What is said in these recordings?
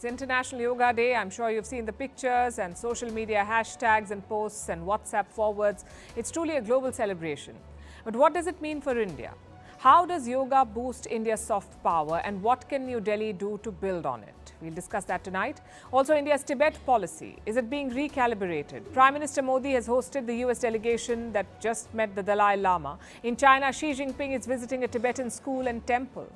It's International Yoga Day. I'm sure you've seen the pictures and social media hashtags and posts and WhatsApp forwards. It's truly a global celebration. But what does it mean for India? How does yoga boost India's soft power, and what can New Delhi do to build on it? We'll discuss that tonight. Also, India's Tibet policy. Is it being recalibrated? Prime Minister Modi has hosted the US delegation that just met the Dalai Lama. In China, Xi Jinping is visiting a Tibetan school and temple.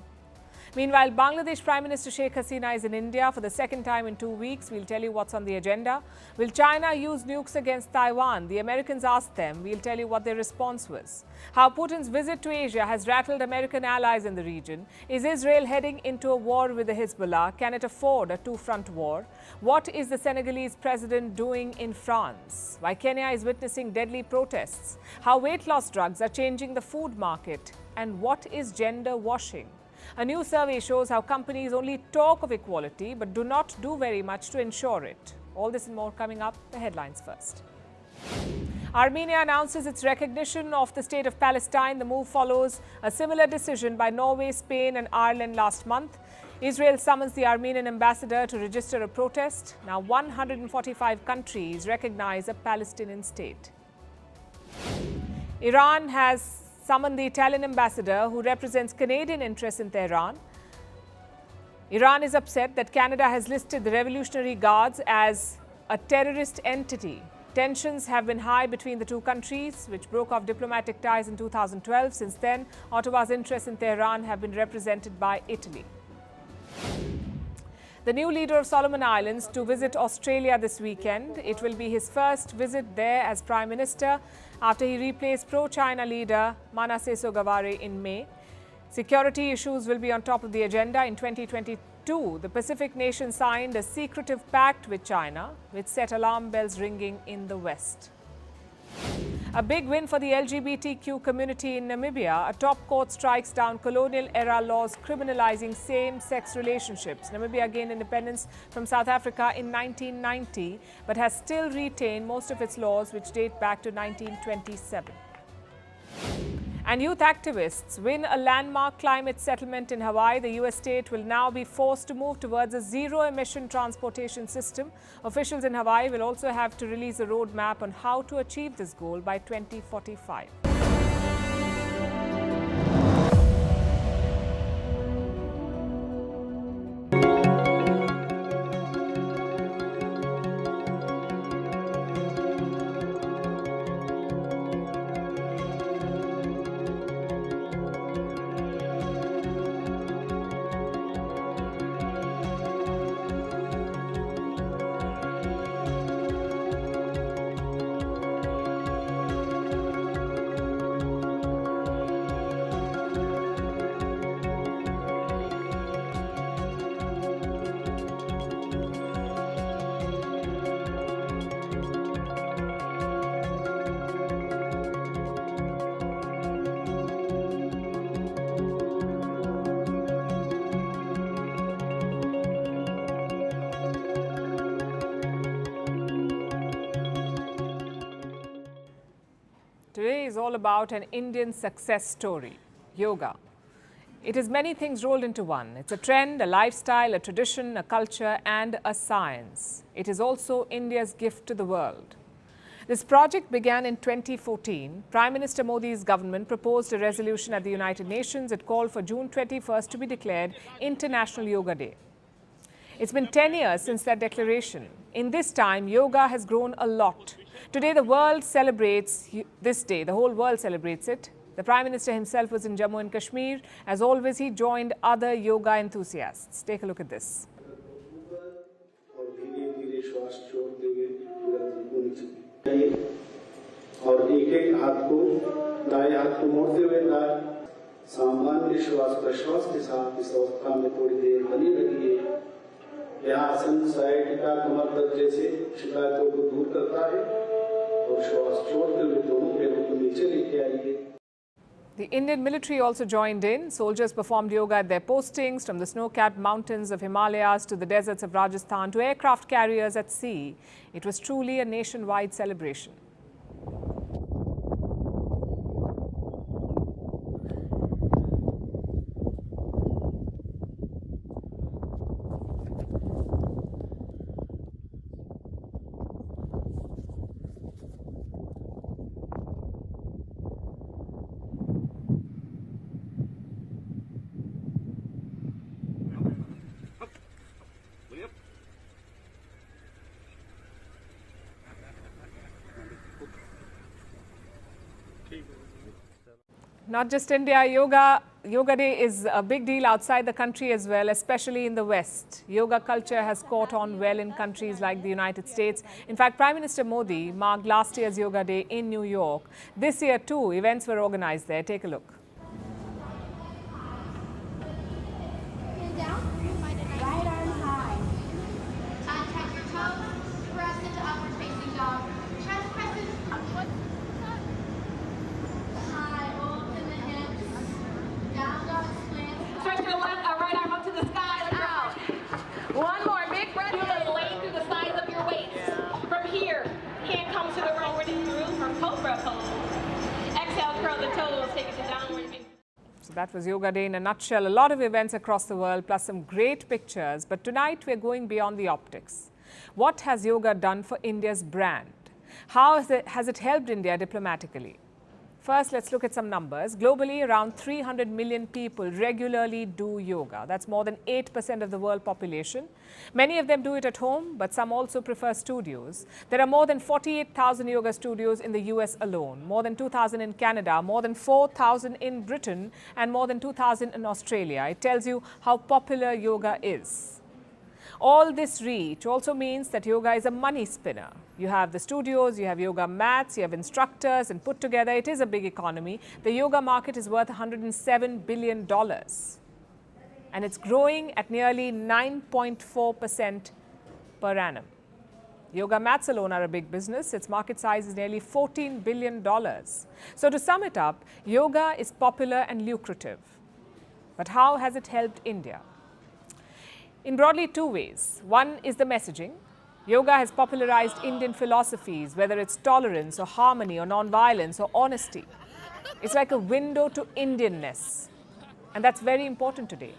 Meanwhile, Bangladesh Prime Minister Sheikh Hasina is in India for the second time in 2 weeks. We'll tell you what's on the agenda. Will China use nukes against Taiwan? The Americans asked them. We'll tell you what their response was. How Putin's visit to Asia has rattled American allies in the region. Is Israel heading into a war with the Hezbollah? Can it afford a two-front war? What is the Senegalese president doing in France? Why Kenya is witnessing deadly protests? How weight loss drugs are changing the food market? And what is gender washing? A new survey shows how companies only talk of equality but do not do very much to ensure it. All this and more coming up. The headlines first. Armenia announces its recognition of the state of Palestine. The move follows a similar decision by Norway, Spain and Ireland last month. Israel summons the Armenian ambassador to register a protest. Now 145 countries recognize a Palestinian state. Iran has summoned the Italian ambassador who represents Canadian interests in Tehran. Iran is upset that Canada has listed the Revolutionary Guards as a terrorist entity. Tensions have been high between the two countries, which broke off diplomatic ties in 2012. Since then, Ottawa's interests in Tehran have been represented by Italy. The new leader of Solomon Islands to visit Australia this weekend. It will be his first visit there as Prime Minister after he replaced pro-China leader Manasseh Sogavare in May. Security issues will be on top of the agenda. In 2022, the Pacific nation signed a secretive pact with China, which set alarm bells ringing in the West. A big win for the LGBTQ community in Namibia. A top court strikes down colonial-era laws criminalizing same-sex relationships. Namibia gained independence from South Africa in 1990, but has still retained most of its laws, which date back to 1927. And youth activists win a landmark climate settlement in Hawaii. The U.S. state will now be forced to move towards a zero-emission transportation system. Officials in Hawaii will also have to release a roadmap on how to achieve this goal by 2045. Today is all about an Indian success story, yoga. It is many things rolled into one. It's a trend, a lifestyle, a tradition, a culture, and a science. It is also India's gift to the world. This project began in 2014. Prime Minister Modi's government proposed a resolution at the United Nations. It called for June 21st to be declared International Yoga Day. It's been 10 years since that declaration. In this time, yoga has grown a lot. Today, the world celebrates this day. The whole world celebrates it. The Prime Minister himself was in Jammu and Kashmir. As always, he joined other yoga enthusiasts. Take a look at this. यह आसन sciatica कमर दर्द जैसे शिकायतों को दूर करता है और श्वास छोड़ते हुए दोनों पैरों को नीचे लेके आइए. The Indian military also joined in. Soldiers performed yoga at their postings, from the snow-capped mountains of Himalayas to the deserts of Rajasthan to aircraft carriers at sea. It was truly a nationwide celebration. not just India, Yoga Day is a big deal outside the country as well, especially in the West. Yoga culture has caught on well in countries like the United States. In fact, Prime Minister Modi marked last year's Yoga Day in New York. This year too, events were organized there. Take a look. One more big breath. Feel the weight through the sides of your waist. From here, hand comes to the forward and through from cobra pose. Exhale, curl the toes, take it to downward. So that was Yoga Day in a nutshell. A lot of events across the world, plus some great pictures. But tonight we're going beyond the optics. What has yoga done for India's brand? How has it helped India diplomatically? First, let's look at some numbers. Globally, around 300 million people regularly do yoga. That's more than 8% of the world population. Many of them do it at home, but some also prefer studios. There are more than 48,000 yoga studios in the US alone, more than 2,000 in Canada, more than 4,000 in Britain, and more than 2,000 in Australia. It tells you how popular yoga is. All this reach also means that yoga is a money spinner. You have the studios, you have yoga mats, you have instructors, and put together it is a big economy. The yoga market is worth $107 billion. And it's growing at nearly 9.4% per annum. Yoga mats alone are a big business. Its market size is nearly $14 billion. So to sum it up, yoga is popular and lucrative. But how has it helped India? In broadly two ways. One is the messaging. Yoga has popularized Indian philosophies, whether it's tolerance or harmony or non-violence or honesty. It's like a window to Indian-ness. And that's very important today.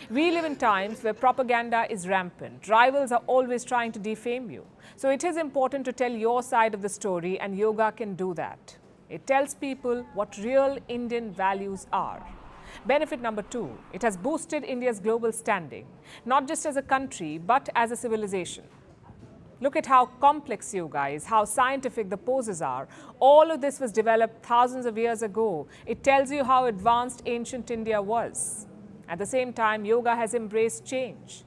We live in times where propaganda is rampant. Rivals are always trying to defame you. So it is important to tell your side of the story, and yoga can do that. It tells people what real Indian values are. Benefit number two, it has boosted India's global standing, not just as a country, but as a civilization. Look at how complex yoga is, how scientific the poses are. All of this was developed thousands of years ago. It tells you how advanced ancient India was. At the same time, yoga has embraced change.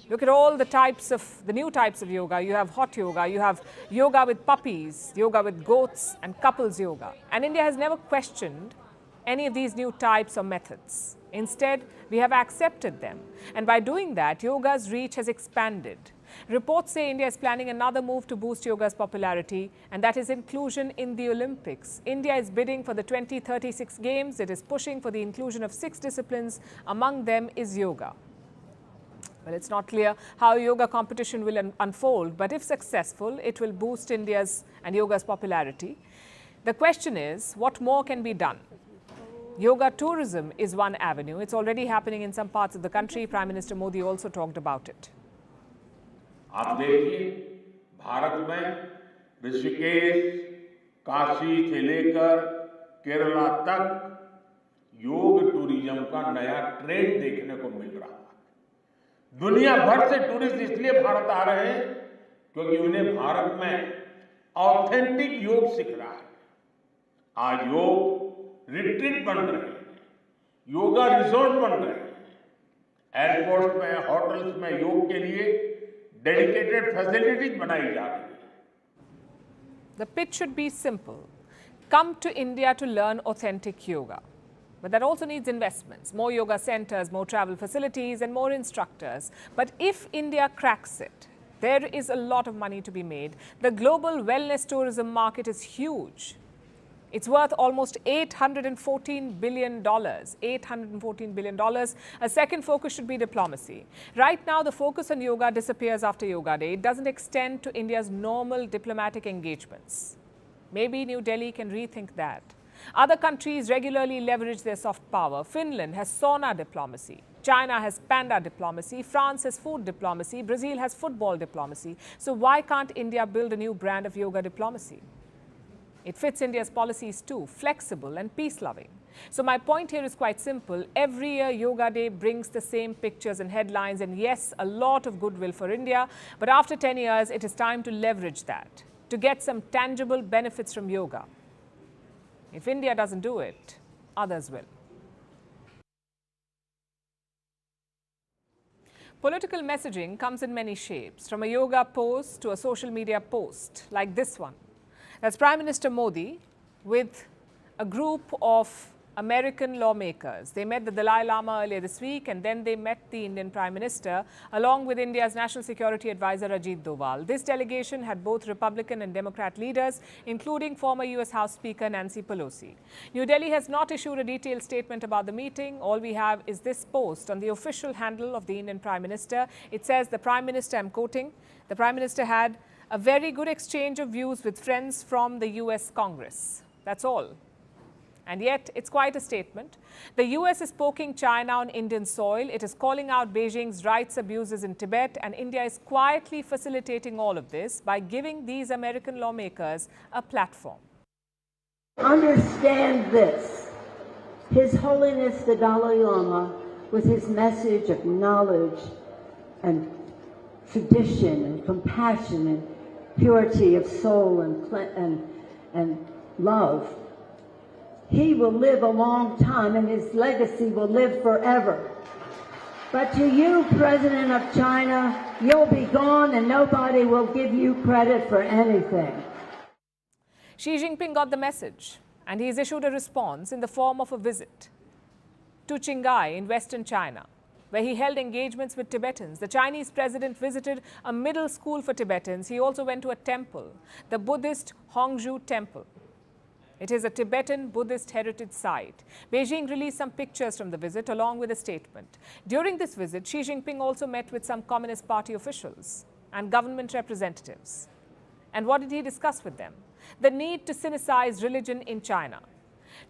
Look at all the new types of yoga. You have hot yoga, you have yoga with puppies, yoga with goats, and couples yoga. And India has never questioned any of these new types or methods. Instead, we have accepted them. And by doing that, yoga's reach has expanded. Reports say India is planning another move to boost yoga's popularity, and that is inclusion in the Olympics. India is bidding for the 2036 Games. It is pushing for the inclusion of 6 disciplines. Among them is yoga. Well, it's not clear how yoga competition will unfold, but if successful, it will boost India's and yoga's popularity. The question is, what more can be done? Yoga tourism is one avenue. It's already happening in some parts of the country. Prime Minister Modi also talked about it. आप देखिए, भारत में ऋषिकेश, काशी से लेकर केरला तक योग tourism का नया trend देखने को मिल रहा है। दुनिया भर से टूरिस्ट इसलिए भारत आ रहे हैं क्योंकि उन्हें भारत में ऑथेंटिक योग सीख रहा है। आज योग रिट्रीट बन रहे हैं, योगा रिसोर्ट बन रहे हैं, एयरपोर्ट में, होटल्स में योग के लिए डेडिकेटेड फैसिलिटीज बनाई जा रही है। The pitch should be simple. Come to India to learn authentic yoga. But that also needs investments, more yoga centers, more travel facilities, and more instructors. But if India cracks it, there is a lot of money to be made. The global wellness tourism market is huge. It's worth almost $814 billion. $814 billion. A second focus should be diplomacy. Right now, the focus on yoga disappears after Yoga Day. It doesn't extend to India's normal diplomatic engagements. Maybe New Delhi can rethink that. Other countries regularly leverage their soft power. Finland has sauna diplomacy. China has panda diplomacy. France has food diplomacy. Brazil has football diplomacy. So why can't India build a new brand of yoga diplomacy? It fits India's policies too, flexible and peace-loving. So my point here is quite simple. Every year, Yoga Day brings the same pictures and headlines, and yes, a lot of goodwill for India. But after 10 years, it is time to leverage that, to get some tangible benefits from yoga. If India doesn't do it, others will. Political messaging comes in many shapes, from a yoga pose to a social media post like this one. That's Prime Minister Modi with a group of American lawmakers. They met the Dalai Lama earlier this week, and then they met the Indian Prime Minister along with India's National Security Advisor Ajit Doval. This delegation had both Republican and Democrat leaders, including former US House Speaker Nancy Pelosi. New Delhi has not issued a detailed statement about the meeting. All we have is this post on the official handle of the Indian Prime Minister. It says, the Prime Minister, I'm quoting, the Prime Minister had a very good exchange of views with friends from the US Congress. That's all. And yet, it's quite a statement. The US is poking China on Indian soil. It is calling out Beijing's rights abuses in Tibet, and India is quietly facilitating all of this by giving these American lawmakers a platform. Understand this. His Holiness the Dalai Lama, with his message of knowledge and tradition and compassion and purity of soul and love, he will live a long time and his legacy will live forever. But to you, President of China, you'll be gone and nobody will give you credit for anything. Xi Jinping got the message, and he's issued a response in the form of a visit to Qinghai in western China, where he held engagements with Tibetans. The Chinese president visited a middle school for Tibetans. He also went to a temple, the Buddhist Hongzhou Temple. It is a Tibetan Buddhist heritage site. Beijing released some pictures from the visit along with a statement. During this visit, Xi Jinping also met with some Communist Party officials and government representatives. And what did he discuss with them? The need to sinicize religion in China.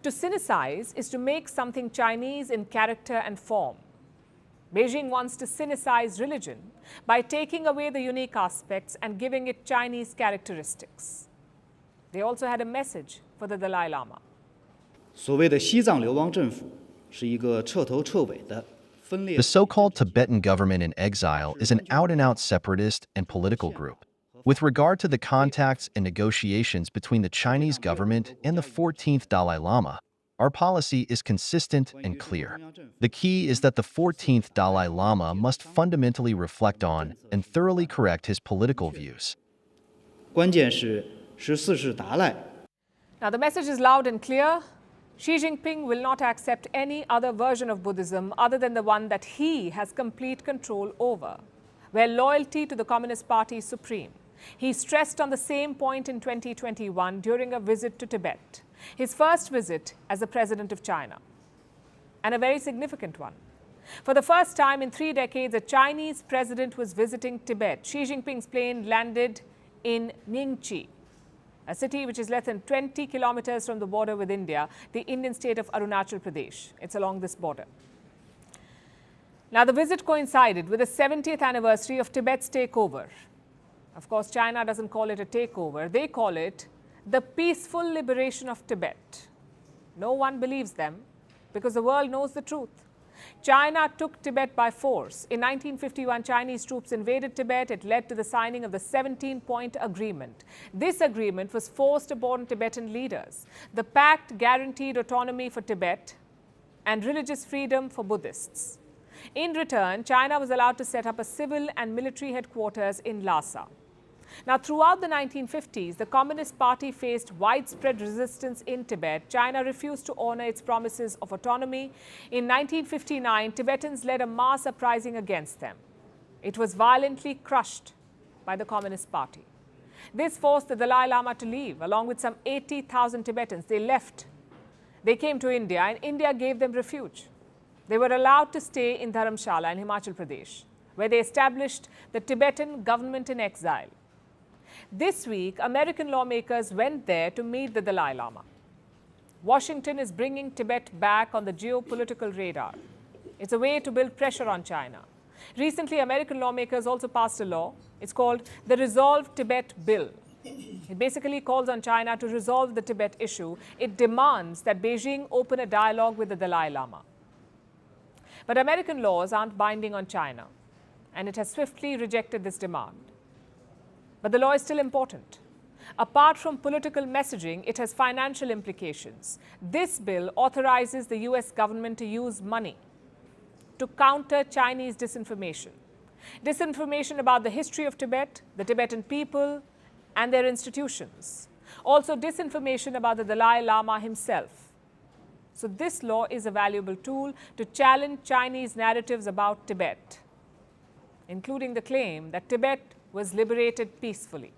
To sinicize is to make something Chinese in character and form. Beijing wants to sinicize religion by taking away the unique aspects and giving it Chinese characteristics. They also had a message for the Dalai Lama. 所谓的西藏流亡政府是一个彻头彻尾的分裂。 The so-called Tibetan government in exile is an out-and-out separatist and political group. With regard to the contacts and negotiations between the Chinese government and the 14th Dalai Lama, our policy is consistent and clear. The key is that the 14th Dalai Lama must fundamentally reflect on and thoroughly correct his political views. 关键是14世达赖。 Now, the message is loud and clear. Xi Jinping will not accept any other version of Buddhism other than the one that he has complete control over, where loyalty to the Communist Party is supreme. He stressed on the same point in 2021 during a visit to Tibet, his first visit as the President of China, and a very significant one. For the first time in 3 decades, a Chinese president was visiting Tibet. Xi Jinping's plane landed in Ningxi, a city which is less than 20 kilometers from the border with India, the Indian state of Arunachal Pradesh. It's along this border. Now, the visit coincided with the 70th anniversary of Tibet's takeover. Of course, China doesn't call it a takeover. They call it the peaceful liberation of Tibet. No one believes them because the world knows the truth. China took Tibet by force. In 1951, Chinese troops invaded Tibet. It led to the signing of the 17-point agreement. This agreement was forced upon Tibetan leaders. The pact guaranteed autonomy for Tibet and religious freedom for Buddhists. In return, China was allowed to set up a civil and military headquarters in Lhasa. Now, throughout the 1950s, the Communist Party faced widespread resistance in Tibet. China refused to honor its promises of autonomy. In 1959, Tibetans led a mass uprising against them. It was violently crushed by the Communist Party. This forced the Dalai Lama to leave, along with some 80,000 Tibetans. They left. They came to India, and India gave them refuge. They were allowed to stay in Dharamshala in Himachal Pradesh, where they established the Tibetan government in exile. This week, American lawmakers went there to meet the Dalai Lama. Washington is bringing Tibet back on the geopolitical radar. It's a way to build pressure on China. Recently, American lawmakers also passed a law. It's called the Resolve Tibet Bill. It basically calls on China to resolve the Tibet issue. It demands that Beijing open a dialogue with the Dalai Lama. But American laws aren't binding on China, and it has swiftly rejected this demand. But the law is still important. Apart from political messaging, it has financial implications. This bill authorizes the US government to use money to counter Chinese disinformation. Disinformation about the history of Tibet, the Tibetan people, and their institutions. Also, disinformation about the Dalai Lama himself. So, this law is a valuable tool to challenge Chinese narratives about Tibet, including the claim that Tibet was liberated peacefully.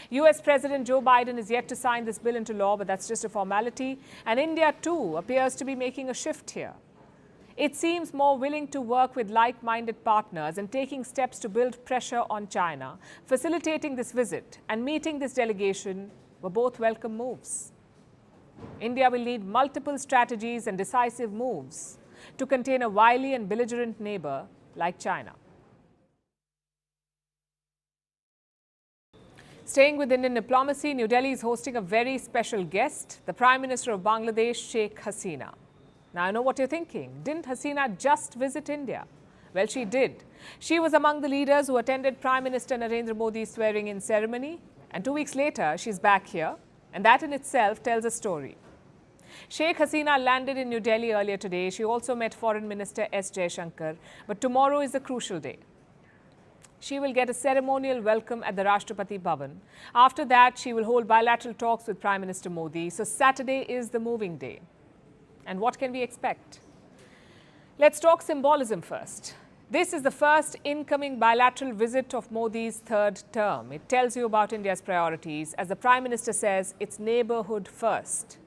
US President Joe Biden is yet to sign this bill into law, but that's just a formality. And India, too, appears to be making a shift here. It seems more willing to work with like-minded partners and taking steps to build pressure on China. Facilitating this visit and meeting this delegation were both welcome moves. India will need multiple strategies and decisive moves to contain a wily and belligerent neighbor like China. Staying with Indian diplomacy, New Delhi is hosting a very special guest, the Prime Minister of Bangladesh, Sheikh Hasina. Now, I know what you're thinking. Didn't Hasina just visit India? Well, she did. She was among the leaders who attended Prime Minister Narendra Modi's swearing-in ceremony. And 2 weeks later, she's back here. And that in itself tells a story. Sheikh Hasina landed in New Delhi earlier today. She also met Foreign Minister S. Jaishankar. But tomorrow is a crucial day. She will get a ceremonial welcome at the Rashtrapati Bhavan. After that, she will hold bilateral talks with Prime Minister Modi. So Saturday is the moving day. And what can we expect? Let's talk symbolism first. This is the first incoming bilateral visit of Modi's third term. It tells you about India's priorities. As the Prime Minister says, it's neighborhood first.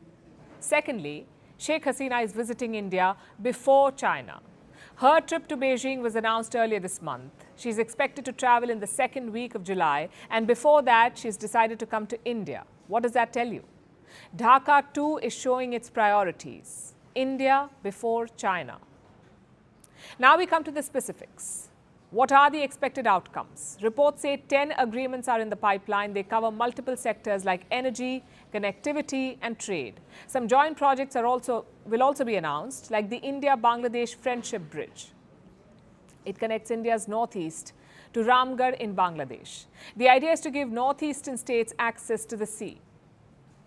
Secondly, Sheikh Hasina is visiting India before China. Her trip to Beijing was announced earlier this month. She's expected to travel in the second week of July. And before that, she's decided to come to India. What does that tell you? Dhaka too is showing its priorities. India before China. Now we come to the specifics. What are the expected outcomes? Reports say 10 agreements are in the pipeline. They cover multiple sectors like energy, connectivity, and trade. Some joint projects will also be announced, like the India-Bangladesh Friendship Bridge. It connects India's northeast to Ramgarh in Bangladesh. The idea is to give northeastern states access to the sea.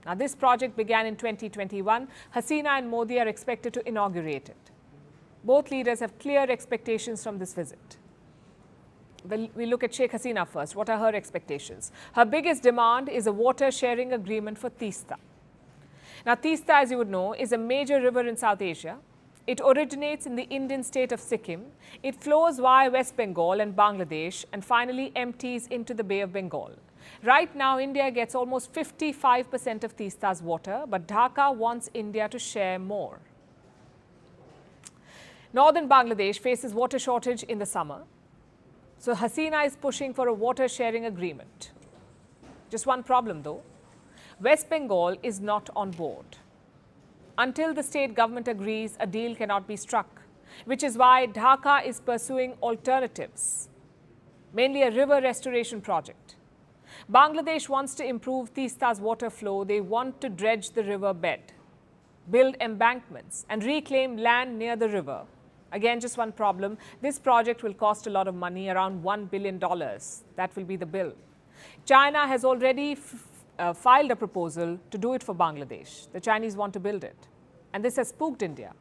Now, this project began in 2021. Hasina and Modi are expected to inaugurate it. Both leaders have clear expectations from this visit. We look at Sheikh Hasina first. What are her expectations? Her biggest demand is a water-sharing agreement for Teesta. Now, Teesta, as you would know, is a major river in South Asia. It originates in the Indian state of Sikkim. It flows via West Bengal and Bangladesh and finally empties into the Bay of Bengal. Right now, India gets almost 55% of Teesta's water, but Dhaka wants India to share more. Northern Bangladesh faces water shortage in the summer. So Hasina is pushing for a water-sharing agreement. Just one problem, though. West Bengal is not on board. Until the state government agrees, a deal cannot be struck, which is why Dhaka is pursuing alternatives, mainly a river restoration project. Bangladesh wants to improve Teesta's water flow. They want to dredge the river bed, build embankments, and reclaim land near the river. Again, just one problem. This project will cost a lot of money, around $1 billion. That will be the bill. China has already filed a proposal to do it for Bangladesh. The Chinese want to build it. And this has spooked India.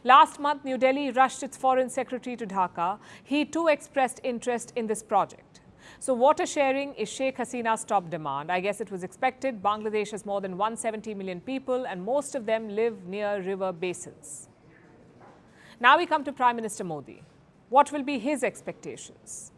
Last month, New Delhi rushed its foreign secretary to Dhaka. He too expressed interest in this project. So water sharing is Sheikh Hasina's top demand. I guess it was expected. Bangladesh has more than 170 million people and most of them live near river basins. Now we come to Prime Minister Modi. What will be his expectations?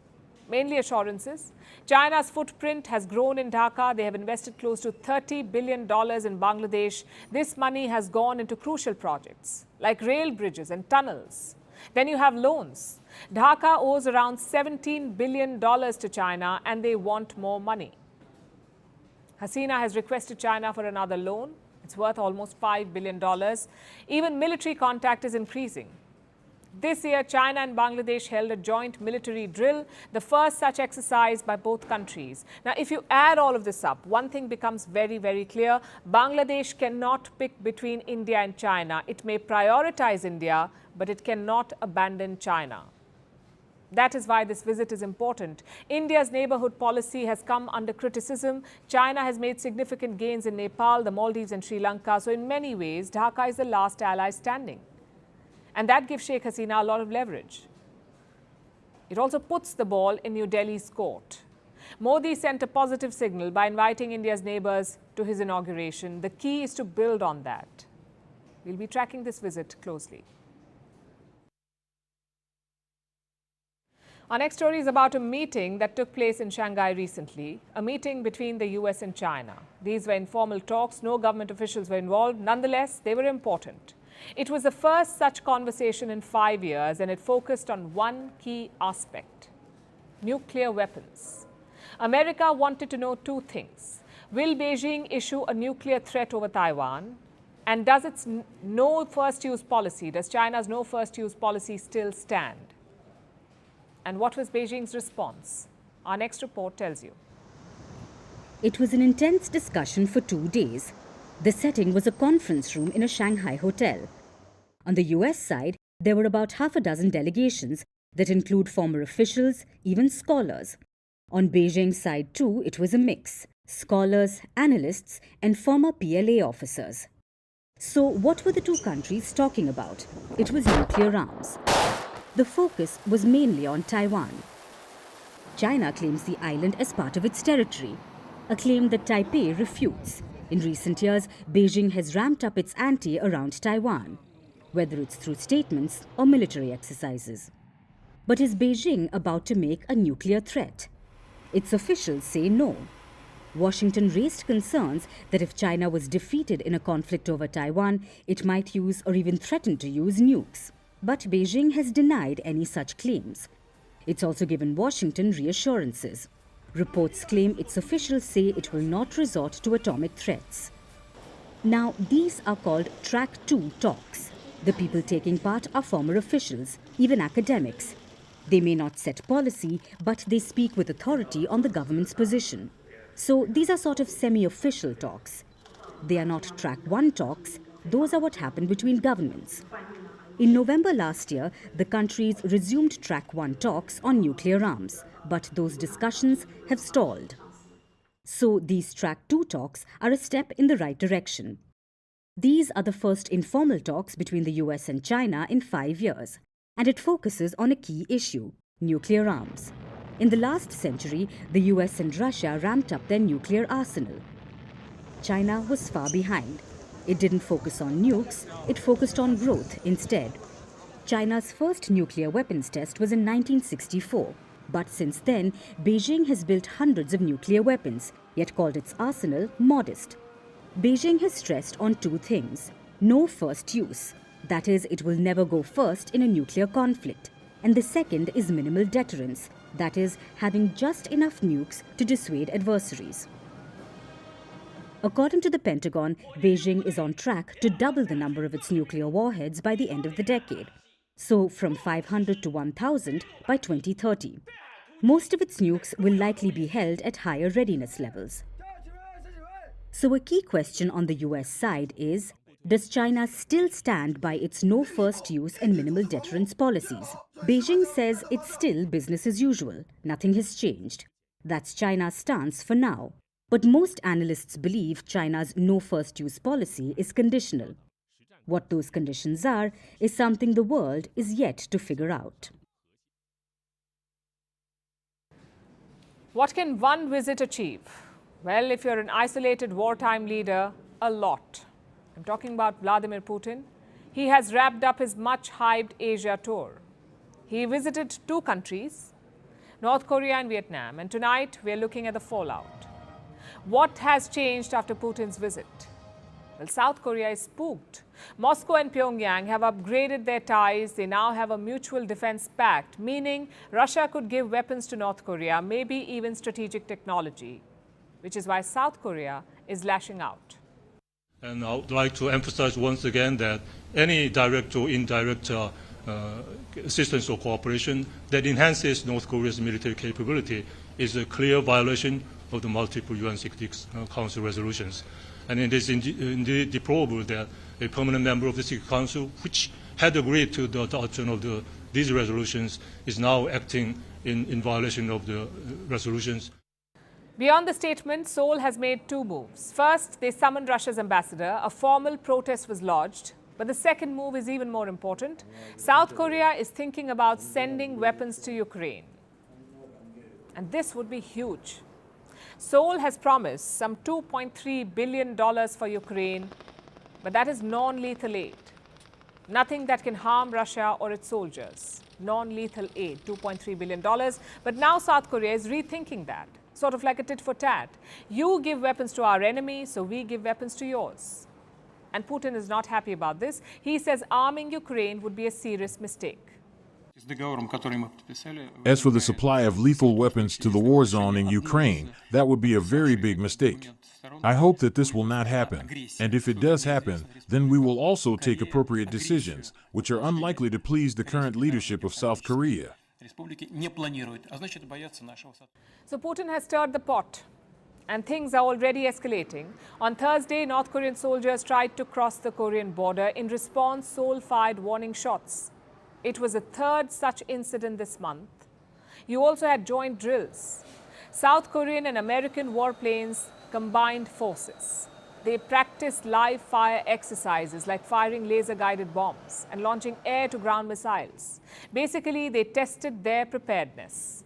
Mainly assurances. China's footprint has grown in Dhaka. They have invested close to $30 billion in Bangladesh. This money has gone into crucial projects like rail bridges and tunnels. Then you have loans. Dhaka owes around $17 billion to China and they want more money. Hasina has requested China for another loan. It's worth almost $5 billion. Even military contact is increasing. This year, China and Bangladesh held a joint military drill, the first such exercise by both countries. Now, if you add all of this up, one thing becomes very, very clear. Bangladesh cannot pick between India and China. It may prioritize India, but it cannot abandon China. That is why this visit is important. India's neighborhood policy has come under criticism. China has made significant gains in Nepal, the Maldives and Sri Lanka. So in many ways, Dhaka is the last ally standing. And that gives Sheikh Hasina a lot of leverage. It also puts the ball in New Delhi's court. Modi sent a positive signal by inviting India's neighbors to his inauguration. The key is to build on that. We'll be tracking this visit closely. Our next story is about a meeting that took place in Shanghai recently, a meeting between the US and China. These were informal talks, no government officials were involved. Nonetheless, they were important. It was the first such conversation in 5 years, and it focused on one key aspect: nuclear weapons. America wanted to know two things. Will Beijing issue a nuclear threat over Taiwan? And does its no first use policy, does China's no first use policy still stand? And what was Beijing's response? Our next report tells you. It was an intense discussion for 2 days. The setting was a conference room in a Shanghai hotel. On the US side, there were about half a dozen delegations that include former officials, even scholars. On Beijing's side too, it was a mix: scholars, analysts, and former PLA officers. So what were the two countries talking about? It was nuclear arms. The focus was mainly on Taiwan. China claims the island as part of its territory, a claim that Taipei refutes. In recent years, Beijing has ramped up its ante around Taiwan, whether it's through statements or military exercises. But is Beijing about to make a nuclear threat? Its officials say no. Washington raised concerns that if China was defeated in a conflict over Taiwan, it might use or even threaten to use nukes. But Beijing has denied any such claims. It's also given Washington reassurances. Reports claim its officials say it will not resort to atomic threats. Now, these are called Track 2 talks. The people taking part are former officials, even academics. They may not set policy, but they speak with authority on the government's position. So these are sort of semi-official talks. They are not Track 1 talks. Those are what happened between governments. In November last year, the countries resumed Track 1 talks on nuclear arms, but those discussions have stalled. So these Track 2 talks are a step in the right direction. These are the first informal talks between the US and China in 5 years, and it focuses on a key issue: nuclear arms. In the last century, the US and Russia ramped up their nuclear arsenal. China was far behind. It didn't focus on nukes, it focused on growth instead. China's first nuclear weapons test was in 1964. But since then, Beijing has built hundreds of nuclear weapons, yet called its arsenal modest. Beijing has stressed on two things: no first use, that is, it will never go first in a nuclear conflict. And the second is minimal deterrence, that is, having just enough nukes to dissuade adversaries. According to the Pentagon, Beijing is on track to double the number of its nuclear warheads by the end of the decade. So from 500 to 1,000 by 2030. Most of its nukes will likely be held at higher readiness levels. So a key question on the US side is, does China still stand by its no first use and minimal deterrence policies? Beijing says it's still business as usual. Nothing has changed. That's China's stance for now. But most analysts believe China's no first use policy is conditional. What those conditions are is something the world is yet to figure out. What can one visit achieve? Well, if you're an isolated wartime leader, a lot. I'm talking about Vladimir Putin. He has wrapped up his much-hyped Asia tour. He visited two countries, North Korea and Vietnam, and tonight we're looking at the fallout. What has changed after Putin's visit? Well, South Korea is spooked. Moscow and Pyongyang have upgraded their ties. They now have a mutual defense pact, meaning Russia could give weapons to North Korea, maybe even strategic technology, which is why South Korea is lashing out. And I would like to emphasize once again that any direct or indirect assistance or cooperation that enhances North Korea's military capability is a clear violation of the multiple UN Security Council resolutions. And it is indeed deplorable that a permanent member of the Security Council, which had agreed to the adoption of the these resolutions is now acting in violation of the resolutions. Beyond the statement, Seoul has made two moves. First, they summoned Russia's ambassador. A formal protest was lodged. But the second move is even more important. South Korea is thinking about sending weapons to Ukraine. And this would be huge. Seoul has promised some $2.3 billion for Ukraine, but that is non-lethal aid. Nothing that can harm Russia or its soldiers. Non-lethal aid, $2.3 billion. But now South Korea is rethinking that, sort of like a tit for tat. You give weapons to our enemy, so we give weapons to yours. And Putin is not happy about this. He says arming Ukraine would be a serious mistake. As for the supply of lethal weapons to the war zone in Ukraine, that would be a very big mistake. I hope that this will not happen. And if it does happen, then we will also take appropriate decisions, which are unlikely to please the current leadership of South Korea. So Putin has stirred the pot, and things are already escalating. On Thursday, North Korean soldiers tried to cross the Korean border. In response, Seoul fired warning shots. It was a third such incident this month. You also had joint drills. South Korean and American warplanes combined forces. They practiced live fire exercises like firing laser-guided bombs and launching air-to-ground missiles. Basically, they tested their preparedness.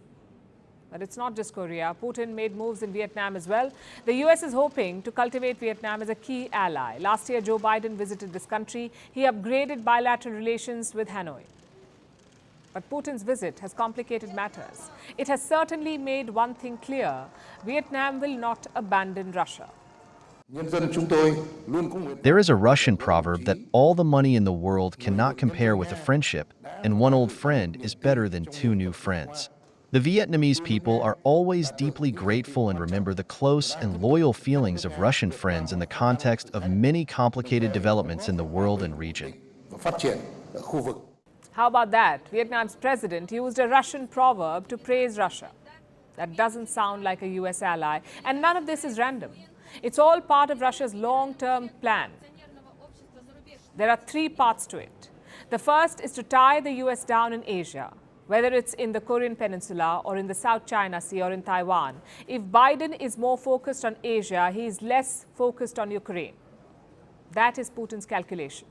But it's not just Korea. Putin made moves in Vietnam as well. The US is hoping to cultivate Vietnam as a key ally. Last year, Joe Biden visited this country. He upgraded bilateral relations with Hanoi. But Putin's visit has complicated matters. It has certainly made one thing clear: Vietnam will not abandon Russia. There is a Russian proverb that all the money in the world cannot compare with a friendship, and one old friend is better than two new friends. The Vietnamese people are always deeply grateful and remember the close and loyal feelings of Russian friends in the context of many complicated developments in the world and region. How about that? Vietnam's president used a Russian proverb to praise Russia. That doesn't sound like a US ally. And none of this is random. It's all part of Russia's long-term plan. There are three parts to it. The first is to tie the US down in Asia, whether it's in the Korean Peninsula or in the South China Sea or in Taiwan. If Biden is more focused on Asia, he is less focused on Ukraine. That is Putin's calculation.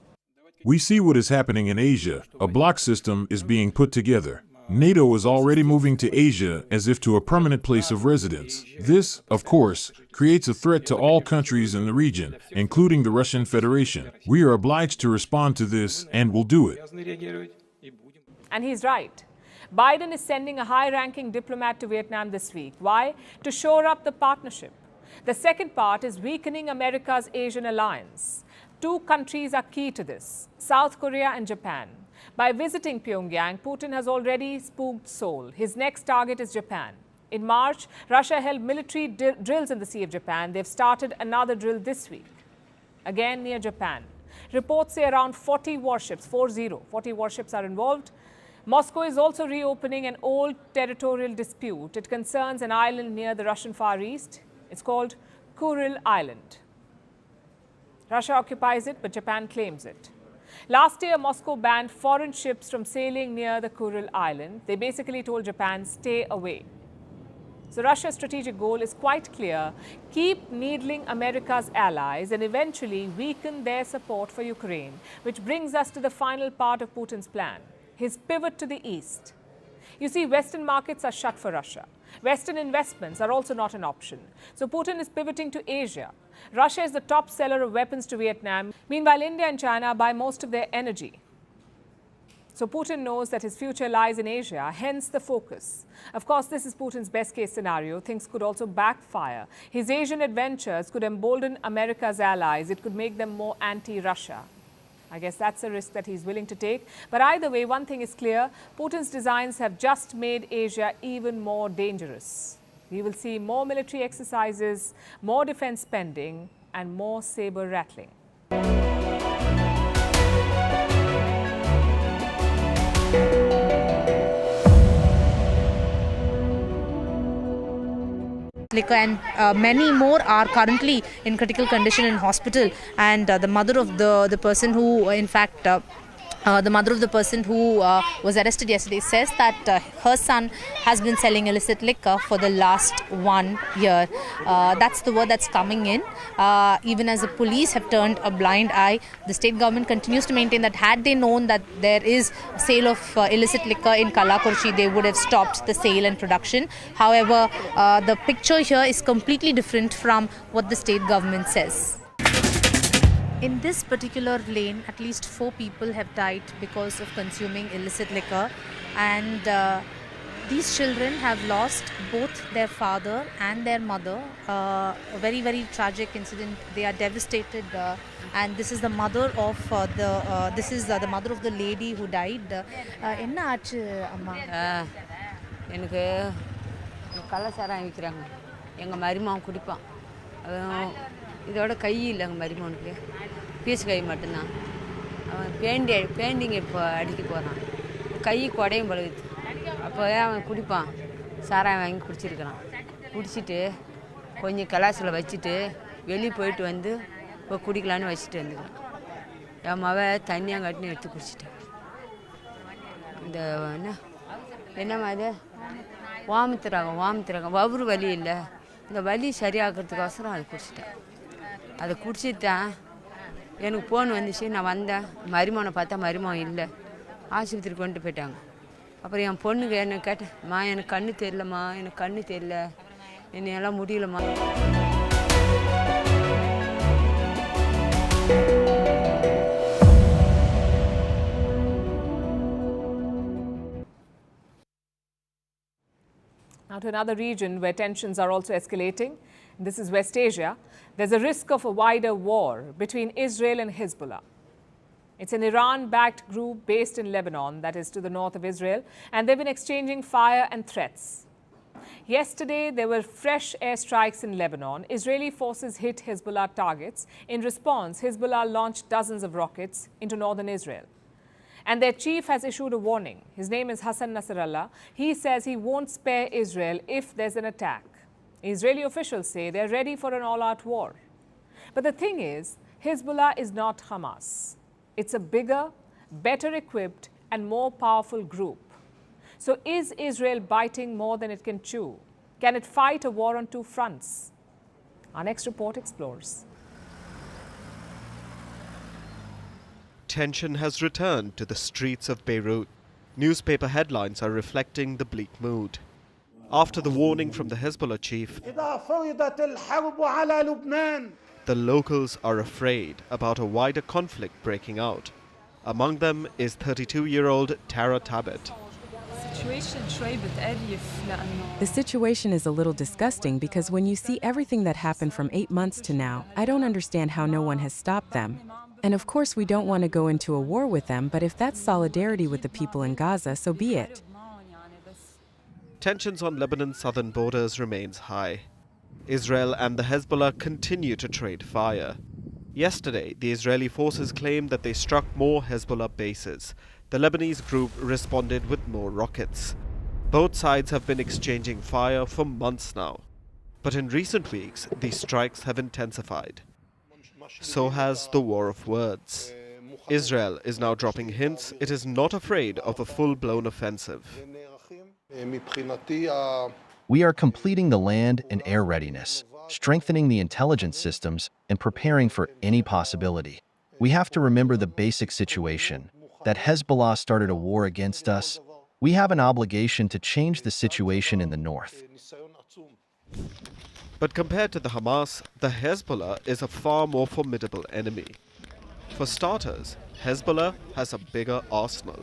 We see what is happening in Asia. A bloc system is being put together. NATO is already moving to Asia as if to a permanent place of residence. This, of course, creates a threat to all countries in the region, including the Russian Federation. We are obliged to respond to this and will do it. And he's right. Biden is sending a high-ranking diplomat to Vietnam this week. Why? To shore up the partnership. The second part is weakening America's Asian alliance. Two countries are key to this: South Korea and Japan. By visiting Pyongyang, Putin has already spooked Seoul. His next target is Japan. In March, Russia held military drills in the Sea of Japan. They've started another drill this week, again near Japan. Reports say around 40 warships, 40 warships are involved. Moscow is also reopening an old territorial dispute. It concerns an island near the Russian Far East. It's called Kuril Island. Russia occupies it, but Japan claims it. Last year, Moscow banned foreign ships from sailing near the Kuril Island. They basically told Japan, stay away. So Russia's strategic goal is quite clear: keep needling America's allies and eventually weaken their support for Ukraine, which brings us to the final part of Putin's plan: his pivot to the east. You see, Western markets are shut for Russia. Western investments are also not an option. So Putin is pivoting to Asia. Russia is the top seller of weapons to Vietnam. Meanwhile, India and China buy most of their energy. So Putin knows that his future lies in Asia, hence the focus. Of course, this is Putin's best-case scenario. Things could also backfire. His Asian adventures could embolden America's allies. It could make them more anti-Russia. I guess that's a risk that he's willing to take. But either way, one thing is clear: Putin's designs have just made Asia even more dangerous. We will see more military exercises, more defense spending, and more saber rattling. And many more are currently in critical condition in hospital, and the mother of the person who in fact The mother of the person who was arrested yesterday says that her son has been selling illicit liquor for the last 1 year. That's the word that's coming in. Even as the police have turned a blind eye, the state government continues to maintain that had they known that there is sale of illicit liquor in Kalakurchi, they would have stopped the sale and production. However, the picture here is completely different from what the state government says. In this particular lane, at least 4 people have died because of consuming illicit liquor, and these children have lost both their father and their mother. A very, very tragic incident. They are devastated, and this is the mother of the mother of the lady who died. Enna achu amma? எனக்கு கள்ளச்சாராயம் விற்கிறாங்க. எங்கள் மருமகன் குடிப்பான். இதோட கை இல்லை எங்கள் மருமகனுக்கு. Piece கை மட்டும்தான். அவன் பெயிண்டிங் இப்போ அடிக்க போகிறான். கை குடையும் பழகுது. அப்போ அவன் குடிப்பான். சாராயம் வாங்கி குடிச்சிருக்கிறான். குடிச்சிட்டு கொஞ்சம் கலாசில் வச்சுட்டு வெளியே போயிட்டு வந்து இப்போ குடிக்கலான்னு வச்சுட்டு வந்துக்கிறான். என் மவ தண்ணியாங்காட்டினு எடுத்து குடிச்சிட்டேன். இந்த என்னம்மா இது வாமித்துறாங்க வவுறு வலி இல்லை. இந்த வலி சரியாகிறதுக்கோசரம் அதை குடிச்சிட்டேன். அதை குடிச்சிட்டேன். எனக்கு ஃபோன் வந்துச்சு. நான் வந்தேன். மருமகனை பார்த்தா மருமகன் இல்லை. ஆஸ்பத்திரி கொண்டு போயிட்டாங்க. அப்புறம் என் பொண்ணுக்கு என்ன கேட்டேன்ம்மா, எனக்கு கண்ணு தெரியலம்மா, எனக்கு கண்ணு தெரியல, என்னையெல்லாம் முடியலம்மா. Now to another region where tensions are also escalating. This is West Asia. There's a risk of a wider war between Israel and Hezbollah. It's an Iran-backed group based in Lebanon, that is to the north of Israel, and they've been exchanging fire and threats. Yesterday, there were fresh airstrikes in Lebanon. Israeli forces hit Hezbollah targets. In response, Hezbollah launched dozens of rockets into northern Israel. And their chief has issued a warning. His name is Hassan Nasrallah. He says he won't spare Israel if there's an attack. Israeli officials say they're ready for an all-out war. But the thing is, Hezbollah is not Hamas. It's a bigger, better equipped and more powerful group. So is Israel biting more than it can chew? Can it fight a war on 2 fronts? Our next report explores. Tension has returned to the streets of Beirut. Newspaper headlines are reflecting the bleak mood. After the warning from the Hezbollah chief, the locals are afraid about a wider conflict breaking out. Among them is 32-year-old Tara Tabet. The situation is a little disgusting because when you see everything that happened from 8 months to now, I don't understand how no one has stopped them. And of course we don't want to go into a war with them, but if that's solidarity with the people in Gaza, so be it. Tensions on Lebanon's southern borders remains high. Israel and the Hezbollah continue to trade fire. Yesterday, the Israeli forces claimed that they struck more Hezbollah bases. The Lebanese group responded with more rockets. Both sides have been exchanging fire for months now. But in recent weeks, these strikes have intensified. So has the war of words. Israel is now dropping hints it is not afraid of a full-blown offensive. We are completing the land and air readiness, strengthening the intelligence systems, and preparing for any possibility. We have to remember the basic situation, that Hezbollah started a war against us. We have an obligation to change the situation in the north. But compared to the Hamas, the Hezbollah is a far more formidable enemy. For starters, Hezbollah has a bigger arsenal.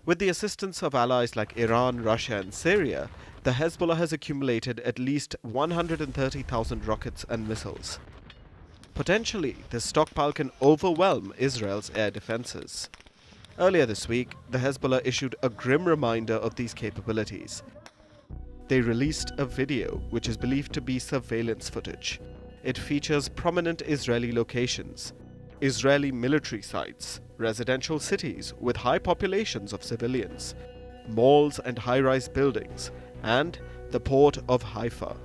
With the assistance of allies like Iran, Russia and Syria, the Hezbollah has accumulated at least 130,000 rockets and missiles. Potentially, this stockpile can overwhelm Israel's air defenses. Earlier this week, the Hezbollah issued a grim reminder of these capabilities. They released a video which is believed to be surveillance footage. It features prominent Israeli locations, Israeli military sites, residential cities with high populations of civilians, malls and high-rise buildings, and the port of Haifa.